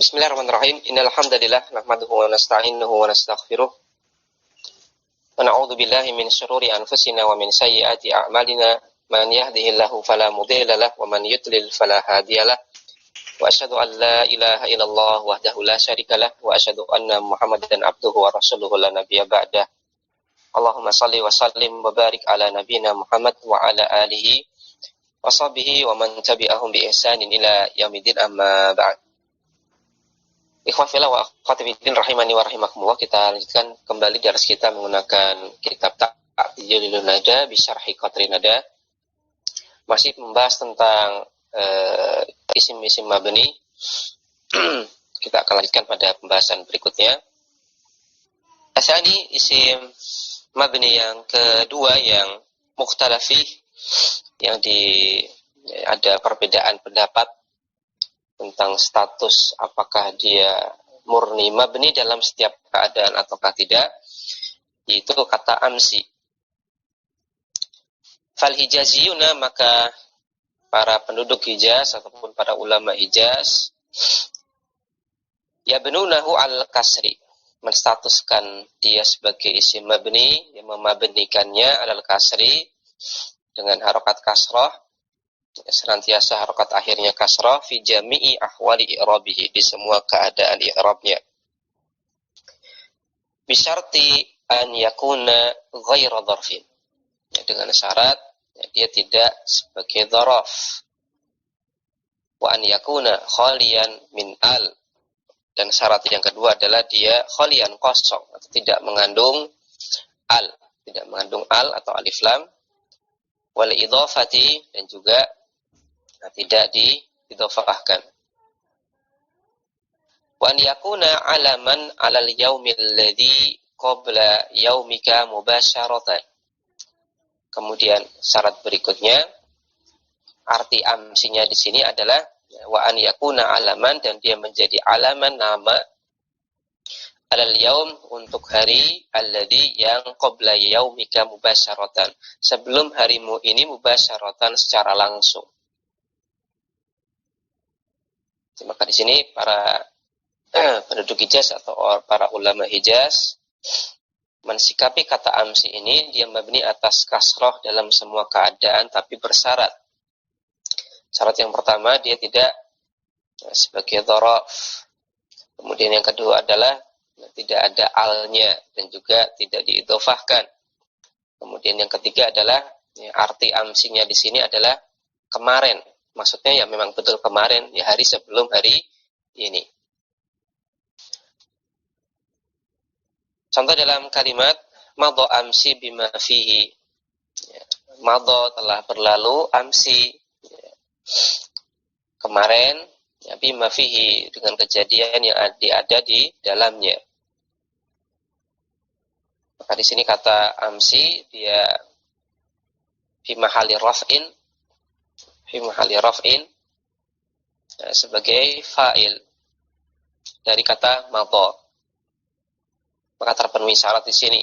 Bismillahirrahmanirrahim. Innal hamdalillah nahmaduhu wa nasta'inuhu wa nastaghfiruh. Wa na'udzu billahi min shururi anfusina wa min sayyiati a'malina. Man yahdihillahu fala mudilla lahu wa man yudlil fala hadiyalah. Wa asyhadu an la ilaha illallah wahdahu la syarikalah wa asyhadu anna Muhammadan abduhu wa rasuluhu la nabiyya ba'dah. Allahumma shalli wa sallim wa barik ala nabiyyina Muhammad wa ala alihi wa sahbihi wa man tabi'ahum bi ihsanin ila yaumiddin, amma ba'd. Ikhwan fillah wa akhwati fiddin rahimani wa rahimakumullah. Kita lanjutkan kembali dars kita menggunakan kitab Ta'dilun Nada bi Syarhi Qatrin Nada. Masih membahas tentang isim-isim mabni. Kita akan lanjutkan pada pembahasan berikutnya. Asani isim mabni yang kedua yang mukhtalafih, yang ada perbedaan pendapat tentang status apakah dia murni mabni dalam setiap keadaan ataukah tidak, yaitu kata amsi. Fal hijaziyuna, maka para penduduk Hijaz ataupun para ulama Hijaz, yabnunahu al kasri, menstatuskan dia sebagai isim mabni, yang memabnikannya alal kasri dengan harokat kasrah, senantiasa harokat akhirnya kasrah, fi jami'i ahwali i'rabihi, di semua keadaan i'rabnya. Bisyarti an yakuna ghaira dharfin, dengan syarat dia tidak sebagai dzaraf. Wa an yakuna khalian min al, dan syarat yang kedua adalah dia khalian, kosong, atau tidak mengandung al, tidak mengandung al atau alif lam, wal idhafati, dan juga tidak diidhafahkan. Wa an yakuna alaman alal yaumil ladzi qabla yaumika mubasyaratan. Kemudian syarat berikutnya, arti amsinya di sini adalah wa an yakuna alaman, dan dia menjadi alaman nama alal yaum, untuk hari alladzi yang qabla yaumika mubasyaratan, sebelum harimu ini mubasyaratan, secara langsung. Maka di sini para penduduk Hijaz atau para ulama Hijaz mensikapi kata amsi ini, dia mabni atas kasroh dalam semua keadaan, tapi bersyarat. Syarat yang pertama, dia tidak sebagai dzaraf. Kemudian yang kedua adalah tidak ada alnya dan juga tidak diidhofahkan. Kemudian yang ketiga adalah arti amsinya di sini adalah kemarin. Maksudnya ya memang betul kemarin, ya hari sebelum hari ini. Contoh dalam kalimat madha amsi bima fihi. Madha telah berlalu, amsi kemarin, ya, bima fihi dengan kejadian yang ada di dalamnya. Maka di sini kata amsi dia fi mahalli raf'in, fi mahalli raf'in, sebagai fa'il dari kata madha. Maka terpenuhi syarat di sini.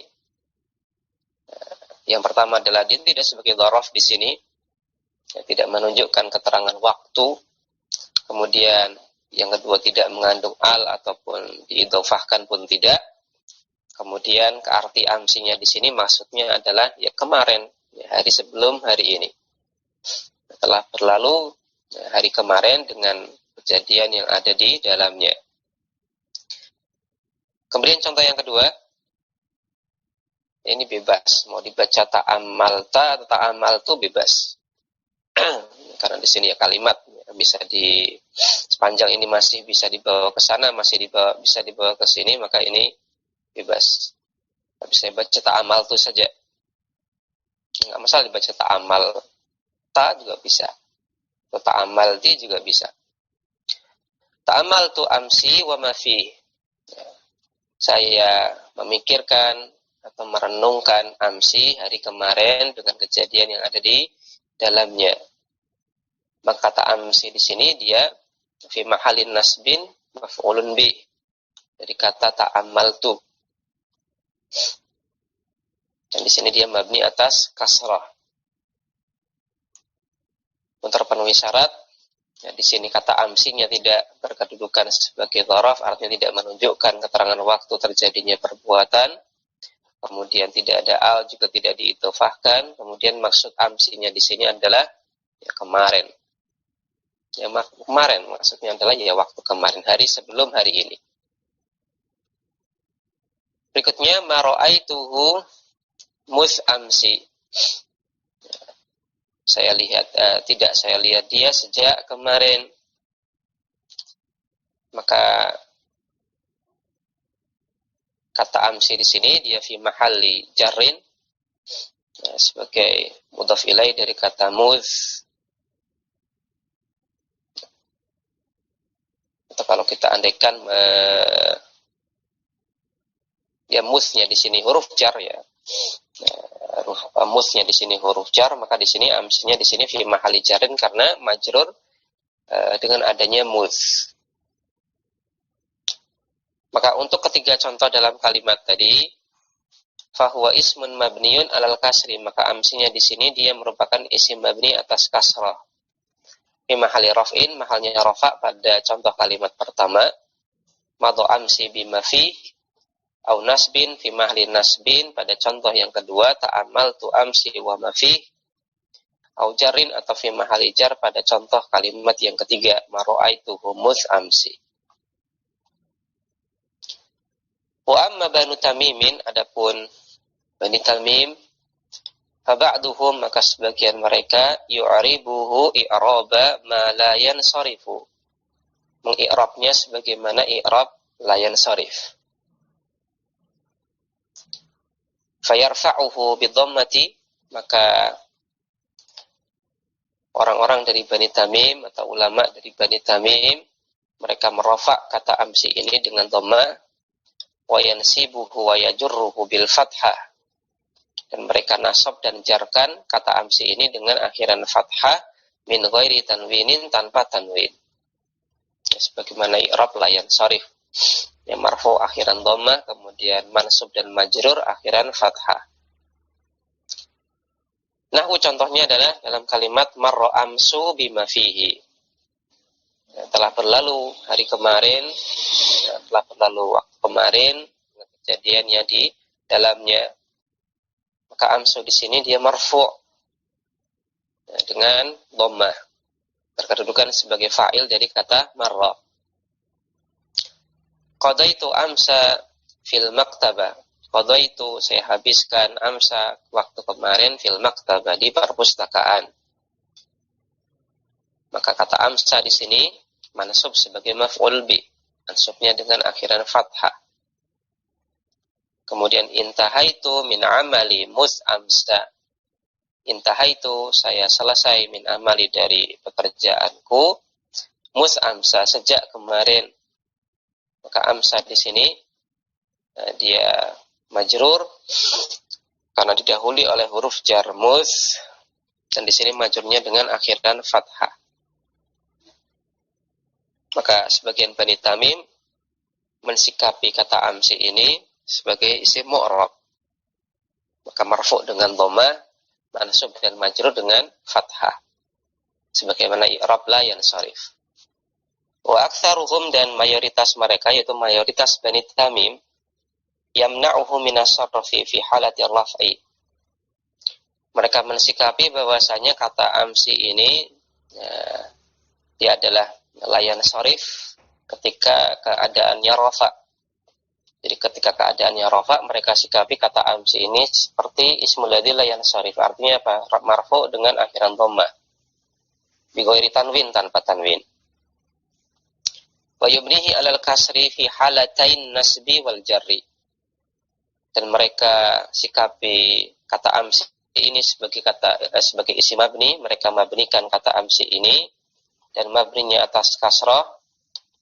Yang pertama adalah dia tidak sebagai dzaraf di sini, tidak menunjukkan keterangan waktu. Kemudian yang kedua, tidak mengandung al ataupun diidhofahkan pun tidak. Kemudian ke arti amsinya di sini maksudnya adalah ya kemarin, ya, hari sebelum hari ini. Telah berlalu hari kemarin dengan kejadian yang ada di dalamnya. Kemudian contoh yang kedua, ini bebas, mau dibaca ta'amalta atau ta'amaltu bebas. Karena di sini ya kalimat bisa sepanjang ini masih bisa dibawa ke sana, bisa dibawa ke sini, maka ini bebas. Bisa dibaca ta'amaltu saja. Enggak masalah dibaca ta'amalta juga bisa. Atau ta'amalti juga bisa. Ta'amaltu amsi wa ma fi. Saya memikirkan atau merenungkan amsi, hari kemarin, dengan kejadian yang ada di dalamnya. Maka kata amsi di sini dia fi mahalin nasbin maf'ulun bi, dari kata ta'ammaltu. Dan di sini dia mabni atas kasrah. Untuk terpenuhi syarat, Ya, di sini kata amsinya tidak berkedudukan sebagai dzaraf, artinya tidak menunjukkan keterangan waktu terjadinya perbuatan. Kemudian tidak ada al, juga tidak diidhofahkan. Kemudian maksud amsinya di sini adalah ya kemarin. Ya kemarin maksudnya adalah ya waktu kemarin, hari sebelum hari ini. Berikutnya maro'aituhu mus amsi. Saya lihat tidak saya lihat dia sejak kemarin. Maka kata amsi di sini dia fi mahalli jarrin sebagai mudhaf ilai dari kata muz. Atau kalau kita andaikan ya muznya di sini huruf jar ya. Muznya di sini huruf jar, maka di sini amsinya di sini fi mahalli jarrin karena majrur dengan adanya muz. Maka untuk ketiga contoh dalam kalimat tadi, fahuwa ismun mabniun alal kasri, maka amsinya di sini dia merupakan isim mabni atas kasrah. Fi mahalli raf'in, mahalnya rafa pada contoh kalimat pertama, madho amsi bima fi, au nasbin fi mahalli nasbin pada contoh yang kedua, ta'amal tu amsi wa ma fi, au jarin atau fi mahalli jar pada contoh kalimat yang ketiga, maro'aitu humus amsi. Wa amma banu tamimin, adapun bani tamim, faba'duhum maka sebagian mereka yu'aribuhu i'raba ma la yansarifu, mengi'rabnya sebagaimana i'rab la yansarif. Fayarfa'uhu bidhammati, maka orang-orang dari bani tamim atau ulama dari bani tamim mereka merafa' kata amsi ini dengan dhamma, wa yansibuhu wa yajurruhu bil fathah, dan mereka nasab dan jarkan kata amsi ini dengan akhiran fathah min ghairi tanwinin, tanpa tanwin. Ya, sebagaimana i'rab la yansarif yang marfu akhiran dhammah, kemudian mansub dan majrur akhiran fathah. Nahwu contohnya adalah dalam kalimat marra amsu bima fihi. Ya, telah berlalu hari kemarin, ya, telah berlalu waktu kemarin dengan kejadian yang di dalamnya. Maka amsu di sini dia marfu ya, dengan dhammah, berkedudukan sebagai fa'il dari kata marra. Qadaitu amsa fil maktabah. Qadaitu saya habiskan amsa waktu kemarin fil maktabah di perpustakaan. Maka kata amsa di sini mansub sebagai maf'ul bi, mansubnya dengan akhiran fathah. Kemudian intahaitu min amali mus amsa. Intahaitu saya selesai min amali dari pekerjaanku mus amsa sejak kemarin. Maka amsa di sini dia majrur karena didahului oleh huruf jar mus, dan di sini majrurnya dengan akhiran fathah. Maka sebagian Bani Tamim mensikapi kata amsi ini sebagai isim mu'rab. Maka marfu dengan dhamma, mansub dan majrur dengan fathah. Sebagaimana i'rab la yansarif. Wa aktsaruhum, dan mayoritas mereka yaitu mayoritas Bani Tamim, yamna'uhu minas sarfi fi halati raf'i. Mereka mensikapi bahwasanya kata amsi ini dia adalah layan sarif ketika keadaannya rafa. Jadi ketika keadaannya rafa, mereka sikapi kata amsi ini seperti ismul ladzi layan sarif. Artinya apa? Marfu dengan akhiran dhamma. Bi ghairi tanwin, tanpa tanwin. Wa yubnihi 'alal kasri fi halatain nasbi wal jarri. Dan mereka sikapi kata amsi ini sebagai isim mabni, mereka mabnikan kata amsi ini dan mabninya atas kasrah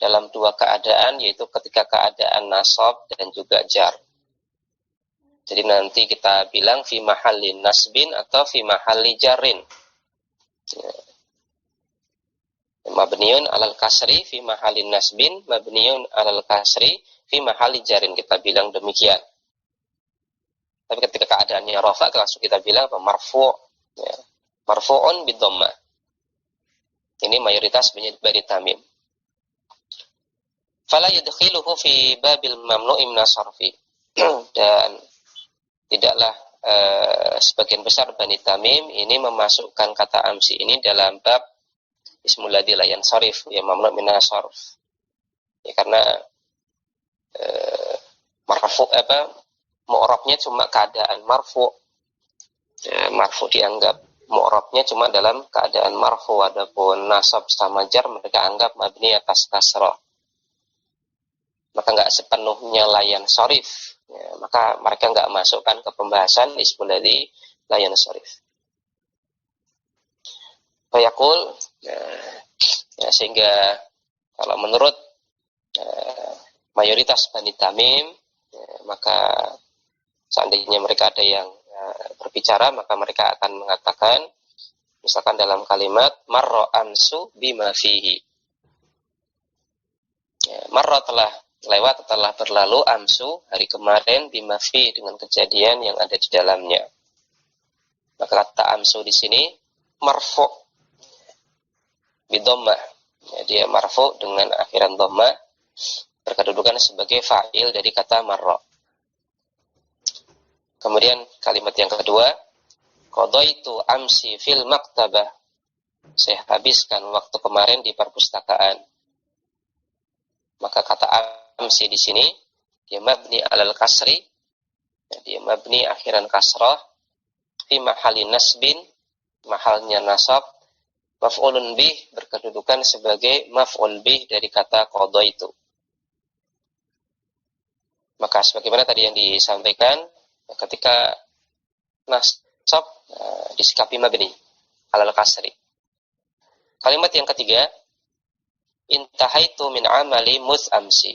dalam dua keadaan, yaitu ketika keadaan nasab dan juga jar. Jadi nanti kita bilang fi mahallin nasbin atau fi mahalli jarrin. Mabniun alal kasri fi mahallin nasbin, mabniun alal kasri fi mahalli jarrin, kita bilang demikian. Tapi ketika keadaannya rafa, langsung kita bilang marfu', ya, marfu'un bidhammah. Ini mayoritas Bani Tamim. Fala yadkhiluhu fi babil mamnu'i minas sarfi. Dan tidaklah sebagian besar Bani Tamim ini memasukkan kata amsi ini dalam bab ismul ladzi la yansarif, yang mamnu' minas sarf. Ya, karena marfu mu'rabnya cuma keadaan marfu. Ya, marfu dianggap mu'rabnya cuma dalam keadaan marfu, adapun nasab sama jar mereka anggap mabni atas kasrah. Maka nggak sepenuhnya layan sorif, ya, maka mereka nggak masukkan ke pembahasan ismul ladzi layan sorif. Fayaqul, ya, sehingga kalau menurut mayoritas Bani Tamim, ya, maka seandainya mereka ada yang berbicara, maka mereka akan mengatakan, misalkan dalam kalimat marra amsu bima fihi, ya, marra telah lewat, telah berlalu amsu hari kemarin bima fi dengan kejadian yang ada di dalamnya. Maka kata amsu di sini marfu bidommah, ya, dia marfu dengan akhiran dhammah, berkedudukan sebagai fa'il dari kata marra. Kemudian kalimat yang kedua, qadaitu amsi fil maktabah, saya habiskan waktu kemarin di perpustakaan. Maka kata amsi di sini dia mabni alal kasri, dia mabni akhiran kasrah, fi mahalli nasbin, mahalnya nasab, maf'ulun bih, berkedudukan sebagai maf'ul bih dari kata qadaitu. Maka sebagaimana tadi yang disampaikan, ketika nasab disikapi mabni alal kasri. Kalimat yang ketiga, intahaitu min amali amsi,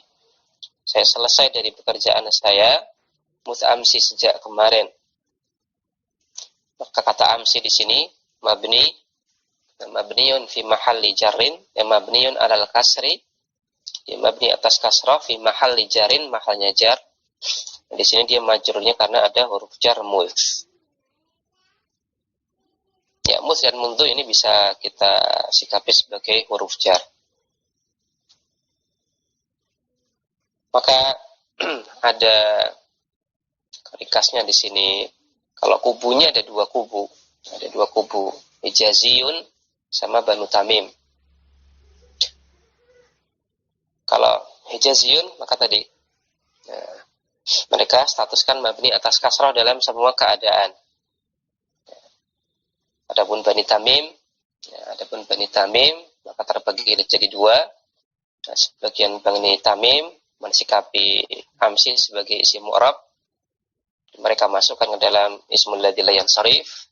saya selesai dari pekerjaan saya amsi sejak kemarin. Maka kata amsi di sini mabniun fi mahalli jarrin, mabniun alal kasri, dia mabni atas kasrah, fi mahalli jarrin, mahalnya jar. Di sini dia majrurnya karena ada huruf jar muz. Ya, muz dan mundu ini bisa kita sikapi sebagai huruf jar. Maka ada rikasnya di sini. Kalau kubunya ada dua kubu, Hijaziyun sama Banu Tamim. Kalau Hijaziyun, maka tadi mereka statuskan mabni atas kasrah dalam semua keadaan. Adapun Bani Tamim, maka terbagi jadi dua. Sebagian Bani Tamim mensikapi amsi sebagai isim mu'rab, mereka masukkan ke dalam ismul ladzi la yansarif.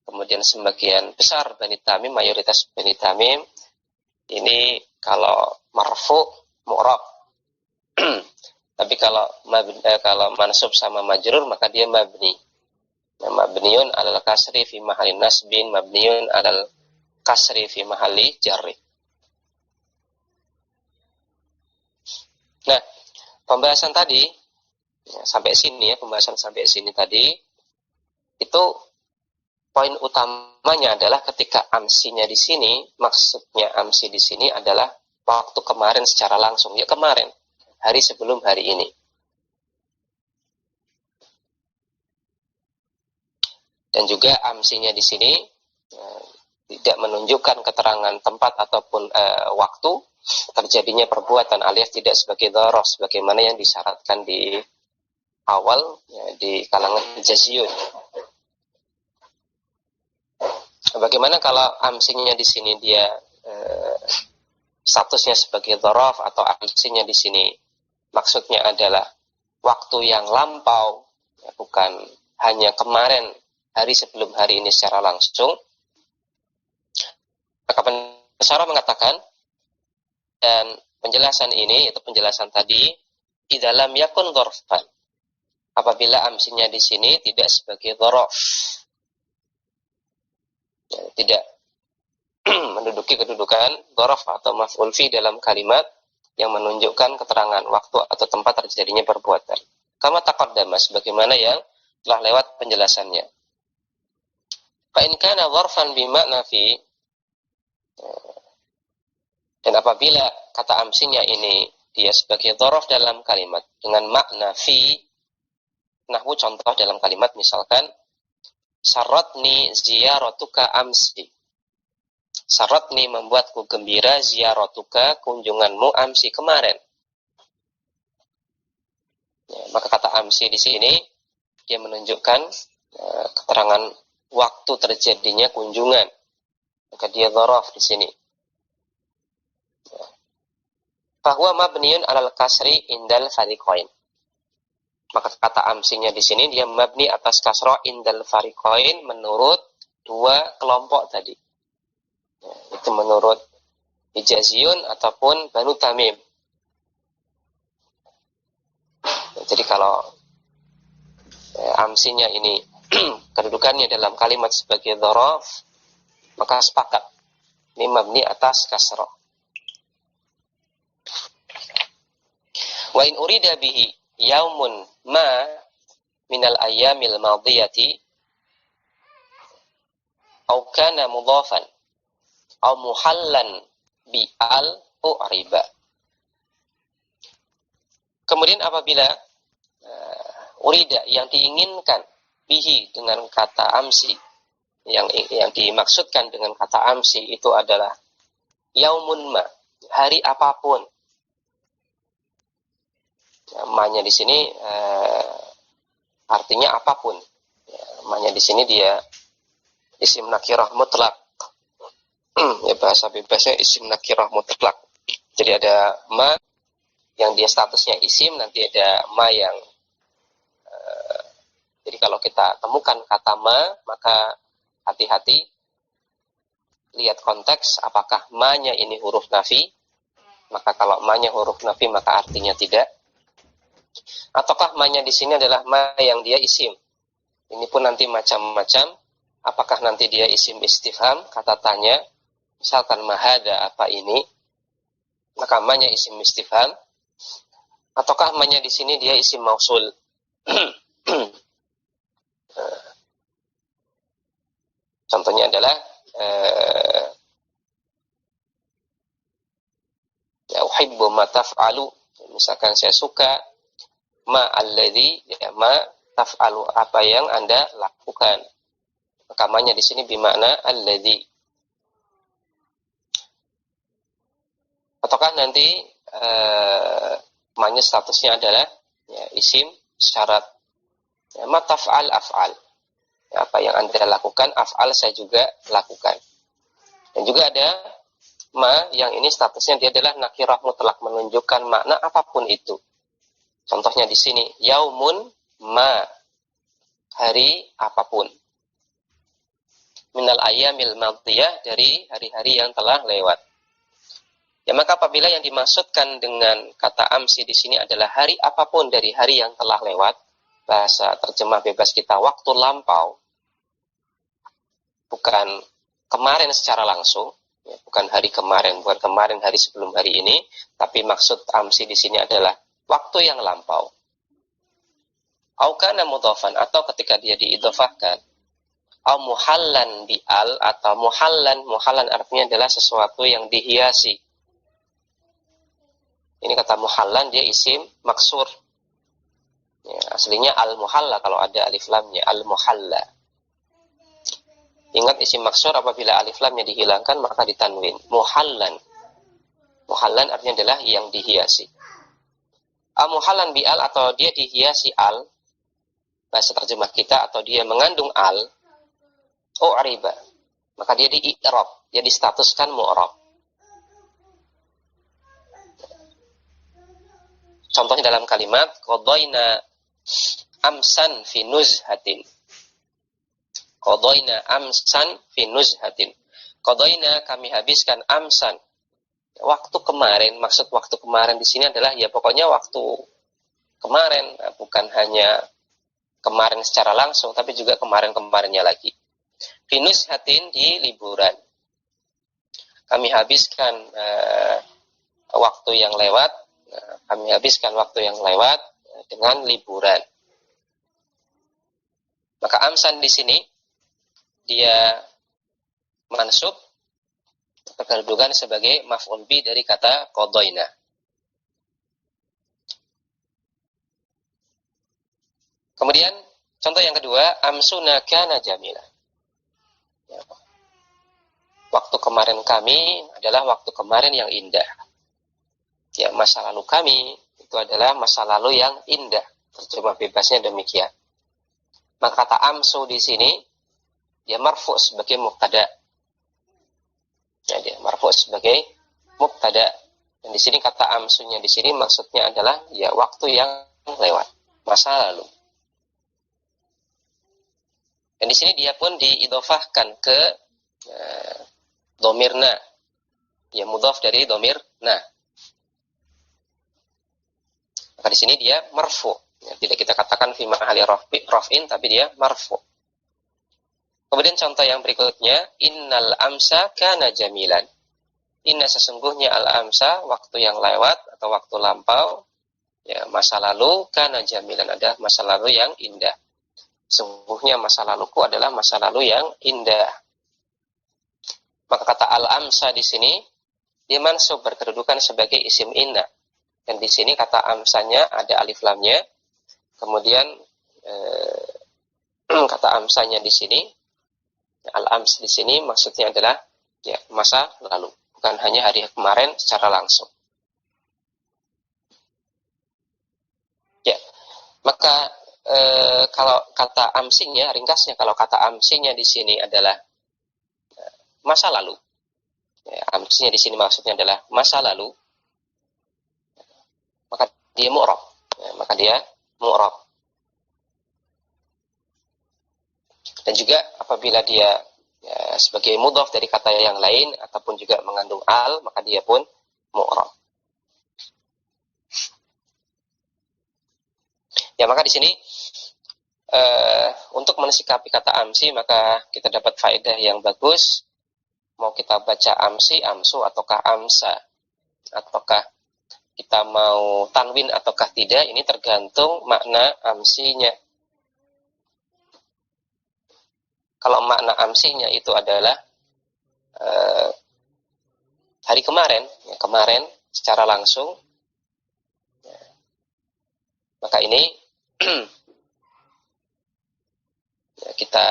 Kemudian sebagian besar Bani Tamim, mayoritas Bani Tamim ini kalau marfu mu'rab. Tapi kalau mansub sama majrur, maka dia mabni. Mabniun alal kasri fi mahalli nasbin, mabniun alal kasri fi mahalli jarri. Nah, pembahasan tadi sampai sini tadi itu poin utamanya adalah ketika amsinya di sini, maksudnya amsi di sini adalah waktu kemarin secara langsung, ya kemarin, hari sebelum hari ini. Dan juga amsinya di sini tidak menunjukkan keterangan tempat ataupun waktu terjadinya perbuatan, alias tidak sebagai dharoh, sebagaimana yang disyaratkan di awal ya, di kalangan Hijaziyun. Bagaimana kalau amsinya di sini dia statusnya sebagai dharoh, atau amsinya di sini maksudnya adalah waktu yang lampau, ya, bukan hanya kemarin, hari sebelum hari ini secara langsung. Maka pensyarah mengatakan, dan penjelasan ini, yaitu penjelasan tadi, di dalam yakun dhorfan, apabila amsinya di sini tidak sebagai dhorof, ya, tidak menduduki kedudukan dhorof atau maf'ul fi dalam kalimat yang menunjukkan keterangan waktu atau tempat terjadinya perbuatan. Kama taqaddama, sebagaimana yang telah lewat penjelasannya. Fa in kana dharfan bi makna fi, Dan apabila kata amsinya ini dia sebagai dhorof dalam kalimat dengan makna fi, nahwu contoh dalam kalimat misalkan syaratni ziyaratuka amsi. Syaratni membuatku gembira ziyaratuka kunjunganmu amsi kemarin. Ya, maka kata amsi di sini dia menunjukkan keterangan waktu terjadinya kunjungan. Maka dia dhorof di sini. Fahuwa mabniun alal kasri indal fariqain. Maka kata amsinya di sini dia mabni atas kasroh indal fariqain menurut dua kelompok tadi. Ya, itu menurut Hijaziyun ataupun Banu Tamim. Ya, jadi kalau amsinya ini kedudukannya dalam kalimat sebagai dhorof, maka sepakat ini mabni atas kasroh. Wa in urida bihi yaumun ma minal ayyamil madiyati au kana mudhafan au muhallan bi al u'riba. Kemudian apabila urida yang diinginkan bihi dengan kata amsi, yang dimaksudkan dengan kata amsi itu adalah yaumun ma, hari apapun. Ma-nya di sini artinya apapun. Ma-nya di sini dia isim nakirah mutlak. Ya, bahasa bebasnya isim nakirah mutlak. Jadi ada ma yang dia statusnya isim, nanti ada ma yang jadi kalau kita temukan kata ma, maka hati-hati lihat konteks apakah ma-nya ini huruf nafi. Maka kalau ma-nya huruf nafi maka artinya tidak. Ataukah ma-nya di sini adalah ma yang dia isim. Ini pun nanti macam-macam. Apakah nanti dia isim istifham, kata tanya, misalkan mahada apa ini, maka ma-nya isim istifham. Ataukah ma-nya di sini dia isim mausul. Contohnya adalah ya uhibbu ma taf'alu. Misalkan saya suka ma alladzi, ya ma taf'alu, apa yang Anda lakukan. Maka ma-nya di sini bermakna alladzi. Ataukah nanti ma-nya statusnya adalah ya, isim syarat. Ya, ma taf'al af'al. Ya, apa yang Anda lakukan, af'al saya juga lakukan. Dan juga ada ma yang ini statusnya dia adalah nakirah mutlak, menunjukkan makna apapun itu. Contohnya di sini, yaumun ma, hari apapun. Minal ayyamil madiyah, dari hari-hari yang telah lewat. Ya, maka apabila yang dimaksudkan dengan kata amsi di sini adalah hari apapun dari hari yang telah lewat, bahasa terjemah bebas kita waktu lampau, bukan kemarin secara langsung, ya, bukan hari kemarin, bukan kemarin hari sebelum hari ini, tapi maksud amsi di sini adalah waktu yang lampau. Au kana mudhafan, atau ketika dia diidhofahkan. Au muhallan bi al, atau muhallan artinya adalah sesuatu yang dihiasi. Ini kata muhallan dia isim maksur. Ya, aslinya al muhalla kalau ada alif lamnya, al muhalla. Ingat isim maksur apabila alif lamnya dihilangkan maka ditanwin. Muhallan. Muhallan artinya adalah yang dihiasi. Muhallan bi al, atau dia dihiasi al, bahasa terjemah kita, atau dia mengandung al, u'riba, maka dia di-i'rab, dia distatuskan mu'rab. Contohnya dalam kalimat qadaina amsan fi nuzhatin. Qadaina amsan fi nuzhatin. Qadaina, kami habiskan, amsan, waktu kemarin. Maksud waktu kemarin di sini adalah ya pokoknya waktu kemarin, bukan hanya kemarin secara langsung, tapi juga kemarin-kemarinnya lagi. Fi nuzhatin, di liburan. Kami habiskan waktu yang lewat. Kami habiskan waktu yang lewat dengan liburan. Maka amsan di sini dia mansub, berkedudukan sebagai maf'ul bi dari kata qadaina. Kemudian contoh yang kedua, amsuna kana jamila. Ya. Waktu kemarin kami adalah waktu kemarin yang indah. Ya, masa lalu kami itu adalah masa lalu yang indah. Terjemah bebasnya demikian. Maka kata amsu di sini dia marfu sebagai mubtada. Ya, dia marfu sebagai mubtada. Dan di sini kata amsunya di sini maksudnya adalah ya waktu yang lewat, masa lalu. Dan di sini dia pun diidhofahkan ke domirna, ya mudhaf dari domir nah. Maka di sini dia marfu, ya, tidak kita katakan fi mahali raf'in, tapi dia marfu. Kemudian contoh yang berikutnya, innal amsa kana jamilan. Inna sesungguhnya al amsa waktu yang lewat atau waktu lampau, ya masa lalu, kana jamilan ada masa lalu yang indah. Sungguhnya masa laluku adalah masa lalu yang indah. Maka kata al-amsa di sini dia mansub berkedudukan sebagai isim inna. Dan di sini kata amsanya ada alif lamnya. Kemudian kata amsanya di sini al-ams di sini maksudnya adalah ya masa lalu, bukan hanya hari kemarin secara langsung. Ya, maka kalau kata amsinya, ringkasnya kalau kata amsinya di sini adalah masa lalu. Ya, amsinya di sini maksudnya adalah masa lalu. Maka dia mu'rab. Ya, maka dia mu'rab. Dan juga apabila dia ya, sebagai mudhaf dari kata yang lain ataupun juga mengandung al, maka dia pun mu'rab. Ya, maka di sini untuk mensikapi kata amsi maka kita dapat faedah yang bagus. Mau kita baca amsi, amsu ataukah amsa, ataukah kita mau tanwin ataukah tidak, ini tergantung makna amsinya. Kalau makna amsinya itu adalah hari kemarin, ya, kemarin secara langsung, ya, maka ini ya, kita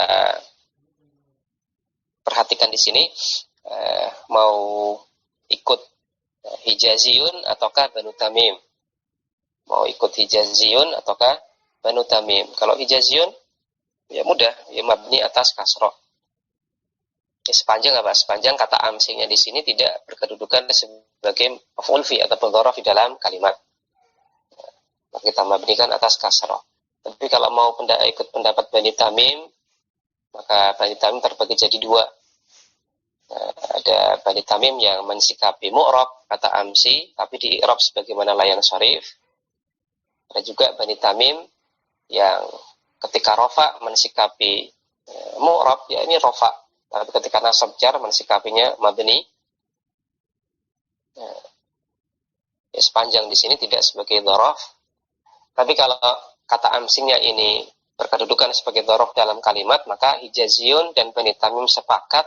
perhatikan di sini mau ikut Hijaziyun ataukah Banu Tamim. Mau ikut Hijaziyun ataukah Banu Tamim. Kalau Hijaziyun ya mudah, ya mabni atas kasroh. Ya, sepanjang apa? Sepanjang kata amsinya di sini tidak berkedudukan sebagai maf'ul fi atau dzaraf di dalam kalimat. Maka kita mabnikan atas kasroh. Tapi kalau mau ikut pendapat Bani Tamim, maka Bani Tamim terbagi jadi dua. Ada Bani Tamim yang mensikapi mu'rab kata amsi, tapi di i'rab sebagaimana la yang sharif. Ada juga Bani Tamim yang ketika rofa mensikapi mu'rab, ya ini rofa. Tapi ketika nasab jar mensikapinya mabni. Ya, sepanjang di sini tidak sebagai dzaraf. Tapi kalau kata amsinya ini berkedudukan sebagai dzaraf dalam kalimat, maka Hijaziyun dan Bani Tamim sepakat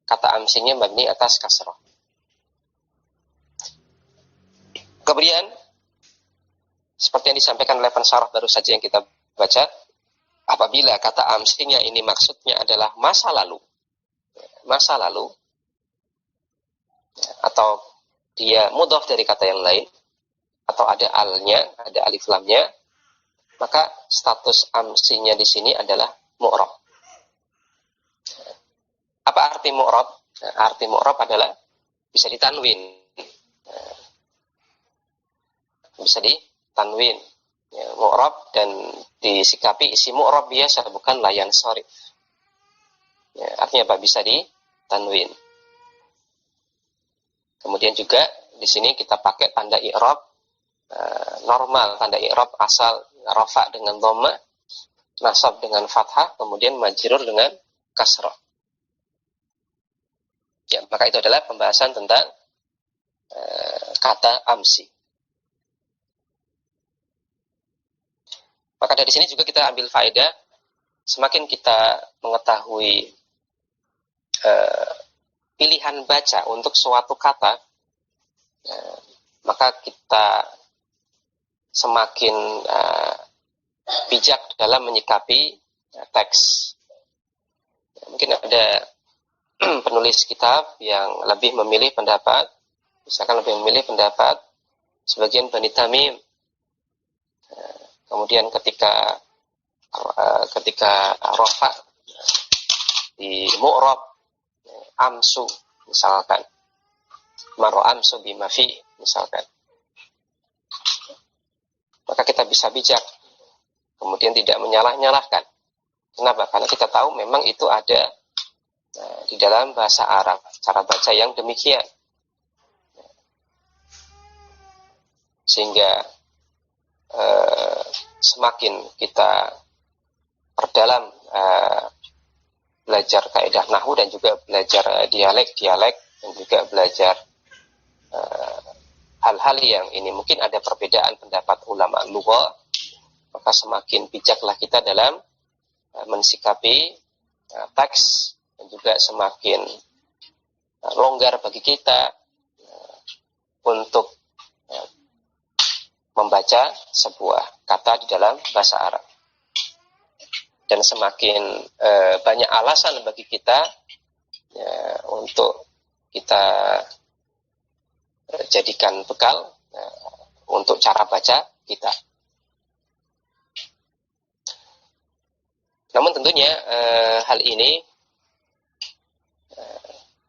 kata amsinya mabni atas kasroh. Kemudian seperti yang disampaikan oleh pensyarah baru saja yang kita baca, apabila kata amsinya ini maksudnya adalah masa lalu, atau dia mudhaf dari kata yang lain, atau ada alnya, ada alif lamnya, maka status amsinya di sini adalah mu'rab. Apa arti mu'rab? Nah, arti mu'rab adalah bisa ditanwin. Bisa ditanwin. Ya, mu'rab dan disikapi isi mu'rab biasa, bukan layan sharif. Ya, artinya apa? Bisa ditanwin. Kemudian juga di sini kita pakai tanda i'rab normal, tanda i'rab asal rafa dengan dhamma, nasab dengan fathah, kemudian majrur dengan kasrah. Ya, maka itu adalah pembahasan tentang kata amsi. Maka dari sini juga kita ambil faedah, semakin kita mengetahui pilihan baca untuk suatu kata, maka kita semakin bijak dalam menyikapi teks. Mungkin ada penulis kitab yang lebih memilih pendapat, misalkan lebih memilih pendapat sebagian Bani Tamim. Kemudian ketika rofa di mu'rab amsu misalkan, maro amsu bimafi misalkan, maka kita bisa bijak, kemudian tidak menyalah-nyalahkan. Kenapa? Karena kita tahu memang itu ada di dalam bahasa Arab, cara baca yang demikian. Sehingga semakin kita perdalam belajar kaidah nahwu dan juga belajar dialek-dialek dan juga belajar hal-hal yang ini mungkin ada perbedaan pendapat ulama lugha, maka semakin bijaklah kita dalam mensikapi teks, dan juga semakin longgar bagi kita untuk membaca sebuah kata di dalam bahasa Arab. Dan semakin banyak alasan bagi kita untuk kita jadikan bekal untuk cara baca kita. Namun tentunya hal ini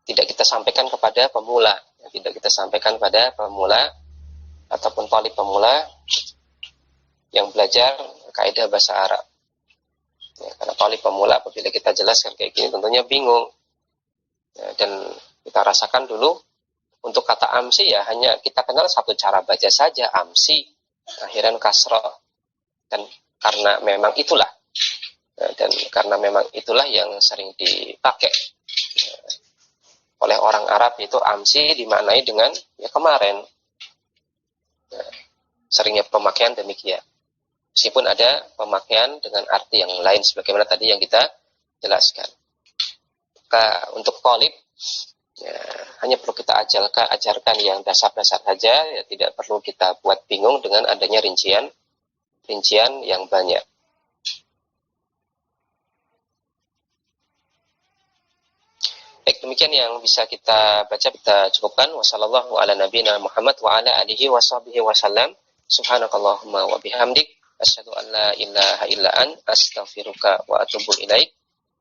tidak kita sampaikan kepada pemula, tidak kita sampaikan pada pemula ataupun talib pemula yang belajar kaidah bahasa Arab. Karena talib pemula apabila kita jelaskan kayak gini tentunya bingung. Dan kita rasakan dulu untuk kata amsi ya hanya kita kenal satu cara baca saja, amsi, akhiran kasrah. Dan karena memang itulah yang sering dipakai oleh orang Arab, itu amsi dimaknai dengan ya kemarin. Seringnya pemakaian demikian. Meskipun ada pemakaian dengan arti yang lain sebagaimana tadi yang kita jelaskan. Maka untuk talib ya, hanya perlu kita ajarkan yang dasar-dasar saja, ya tidak perlu kita buat bingung dengan adanya rincian yang banyak. Baik, demikian yang bisa kita baca, kita cukupkan. Wassallallahu ala nabiyina Muhammad wa ala alihi wa sahbihi wasallam. Subhanakallahumma wa bihamdik, asyhadu an la ilaha illa an, astaghfiruka wa atubu ilaik.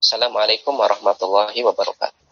Assalamualaikum warahmatullahi wabarakatuh.